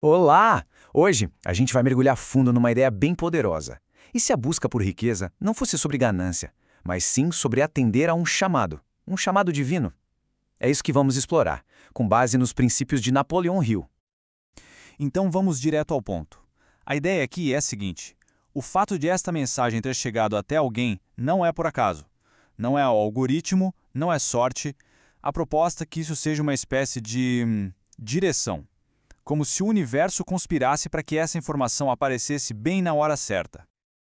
Olá! Hoje a gente vai mergulhar fundo numa ideia bem poderosa. E se a busca por riqueza não fosse sobre ganância, mas sim sobre atender a um chamado divino? É isso que vamos explorar, com base nos princípios de Napoleão Hill. Então vamos direto ao ponto. A ideia aqui é a seguinte: o fato de esta mensagem ter chegado até alguém não é por acaso. Não é o algoritmo, não é sorte. A proposta é que isso seja uma espécie de direção. Como se o universo conspirasse para que essa informação aparecesse bem na hora certa.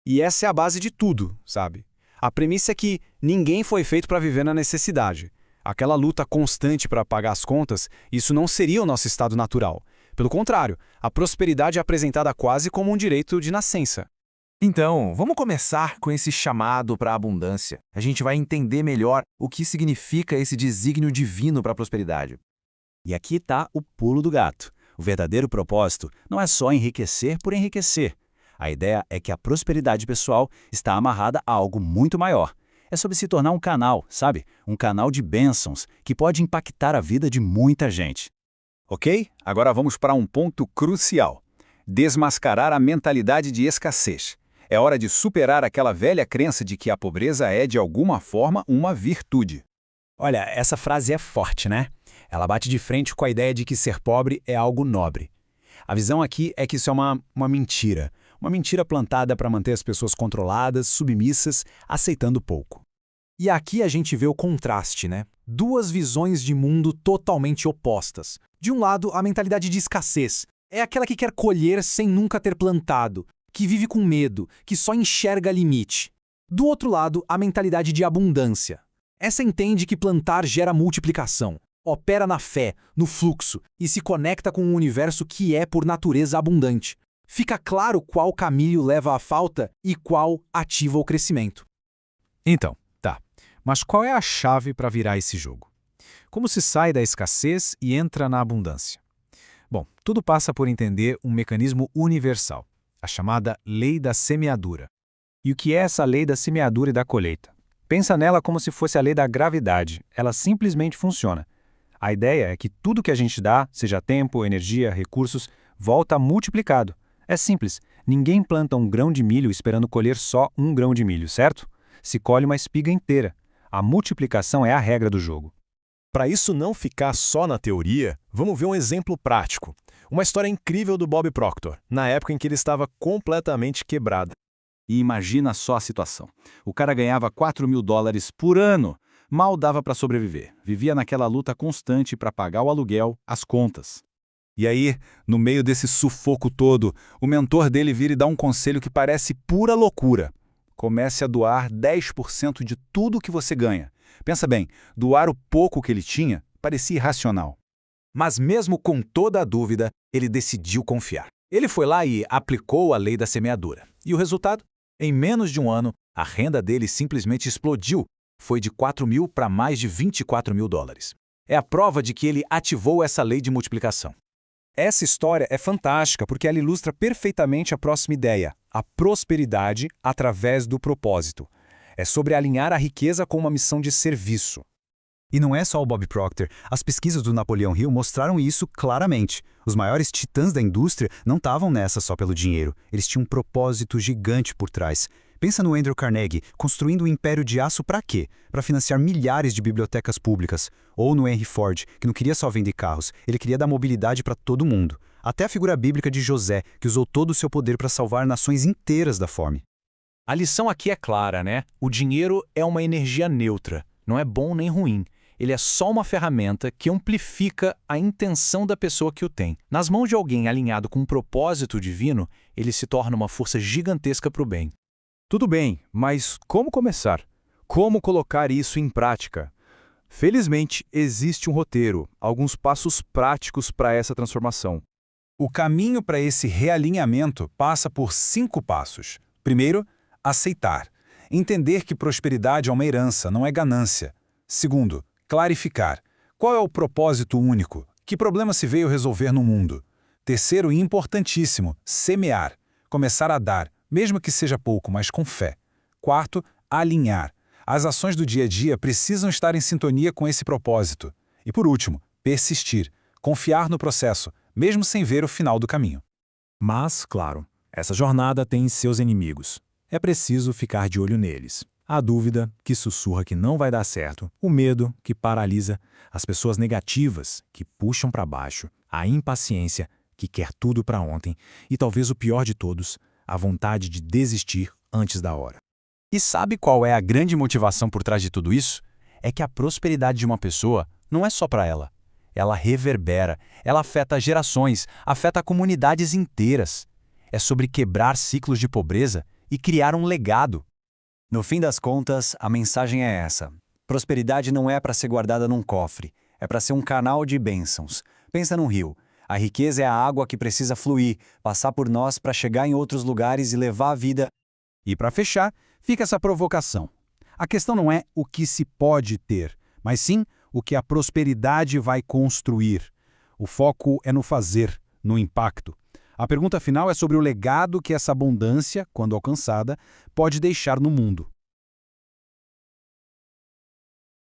E essa é a base de tudo, sabe? A premissa é que ninguém foi feito para viver na necessidade. Aquela luta constante para pagar as contas, isso não seria o nosso estado natural. Pelo contrário, a prosperidade é apresentada quase como um direito de nascença. Então, vamos começar com esse chamado para a abundância. A gente vai entender melhor o que significa esse desígnio divino para a prosperidade. E aqui está o pulo do gato. O verdadeiro propósito não é só enriquecer por enriquecer. A ideia é que a prosperidade pessoal está amarrada a algo muito maior. É sobre se tornar um canal, sabe? Um canal de bênçãos que pode impactar a vida de muita gente. Ok? Agora vamos para um ponto crucial. Desmascarar a mentalidade de escassez. É hora de superar aquela velha crença de que a pobreza é, de alguma forma, uma virtude. Olha, essa frase é forte, né? Ela bate de frente com a ideia de que ser pobre é algo nobre. A visão aqui é que isso é uma mentira. Uma mentira plantada para manter as pessoas controladas, submissas, aceitando pouco. E aqui a gente vê o contraste, né? Duas visões de mundo totalmente opostas. De um lado, a mentalidade de escassez. É aquela que quer colher sem nunca ter plantado, que vive com medo, que só enxerga limite. Do outro lado, a mentalidade de abundância. Essa entende que plantar gera multiplicação, opera na fé, no fluxo e se conecta com um universo que é por natureza abundante. Fica claro qual caminho leva à falta e qual ativa o crescimento. Então, tá. Mas qual é a chave para virar esse jogo? Como se sai da escassez e entra na abundância? Bom, tudo passa por entender um mecanismo universal, a chamada lei da semeadura. E o que é essa lei da semeadura e da colheita? Pensa nela como se fosse a lei da gravidade. Ela simplesmente funciona. A ideia é que tudo que a gente dá, seja tempo, energia, recursos, volta multiplicado. É simples. Ninguém planta um grão de milho esperando colher só um grão de milho, certo? Se colhe uma espiga inteira. A multiplicação é a regra do jogo. Para isso não ficar só na teoria, vamos ver um exemplo prático. Uma história incrível do Bob Proctor, na época em que ele estava completamente quebrado. E imagina só a situação. O cara ganhava $4.000 por ano. Mal dava para sobreviver. Vivia naquela luta constante para pagar o aluguel, as contas. E aí, no meio desse sufoco todo, o mentor dele vira e dá um conselho que parece pura loucura. Comece a doar 10% de tudo que você ganha. Pensa bem, doar o pouco que ele tinha parecia irracional. Mas mesmo com toda a dúvida, ele decidiu confiar. Ele foi lá e aplicou a lei da semeadura. E o resultado? Em menos de um ano, a renda dele simplesmente explodiu. Foi de 4.000 para mais de $24.000. É a prova de que ele ativou essa lei de multiplicação. Essa história é fantástica porque ela ilustra perfeitamente a próxima ideia, a prosperidade através do propósito. É sobre alinhar a riqueza com uma missão de serviço. E não é só o Bob Proctor. As pesquisas do Napoleão Hill mostraram isso claramente. Os maiores titãs da indústria não estavam nessa só pelo dinheiro. Eles tinham um propósito gigante por trás. Pensa no Andrew Carnegie, construindo um império de aço para quê? Para financiar milhares de bibliotecas públicas. Ou no Henry Ford, que não queria só vender carros, ele queria dar mobilidade para todo mundo. Até a figura bíblica de José, que usou todo o seu poder para salvar nações inteiras da fome. A lição aqui é clara, né? O dinheiro é uma energia neutra, não é bom nem ruim. Ele é só uma ferramenta que amplifica a intenção da pessoa que o tem. Nas mãos de alguém alinhado com um propósito divino, ele se torna uma força gigantesca para o bem. Tudo bem, mas como começar? Como colocar isso em prática? Felizmente, existe um roteiro, alguns passos práticos para essa transformação. O caminho para esse realinhamento passa por 5 passos. Primeiro, aceitar. Entender que prosperidade é uma herança, não é ganância. Segundo, clarificar. Qual é o propósito único? Que problema se veio resolver no mundo? Terceiro e importantíssimo, semear. Começar a dar, mesmo que seja pouco, mas com fé. Quarto, alinhar. As ações do dia a dia precisam estar em sintonia com esse propósito. E por último, persistir. Confiar no processo, mesmo sem ver o final do caminho. Mas, claro, essa jornada tem seus inimigos. É preciso ficar de olho neles. A dúvida, que sussurra que não vai dar certo, o medo, que paralisa, as pessoas negativas, que puxam para baixo, a impaciência, que quer tudo para ontem, e talvez o pior de todos, a vontade de desistir antes da hora. E sabe qual é a grande motivação por trás de tudo isso? É que a prosperidade de uma pessoa não é só para ela. Ela reverbera, ela afeta gerações, afeta comunidades inteiras. É sobre quebrar ciclos de pobreza e criar um legado. No fim das contas, a mensagem é essa. Prosperidade não é para ser guardada num cofre, é para ser um canal de bênçãos. Pensa num rio. A riqueza é a água que precisa fluir, passar por nós para chegar em outros lugares e levar a vida. E para fechar, fica essa provocação. A questão não é o que se pode ter, mas sim o que a prosperidade vai construir. O foco é no fazer, no impacto. A pergunta final é sobre o legado que essa abundância, quando alcançada, pode deixar no mundo.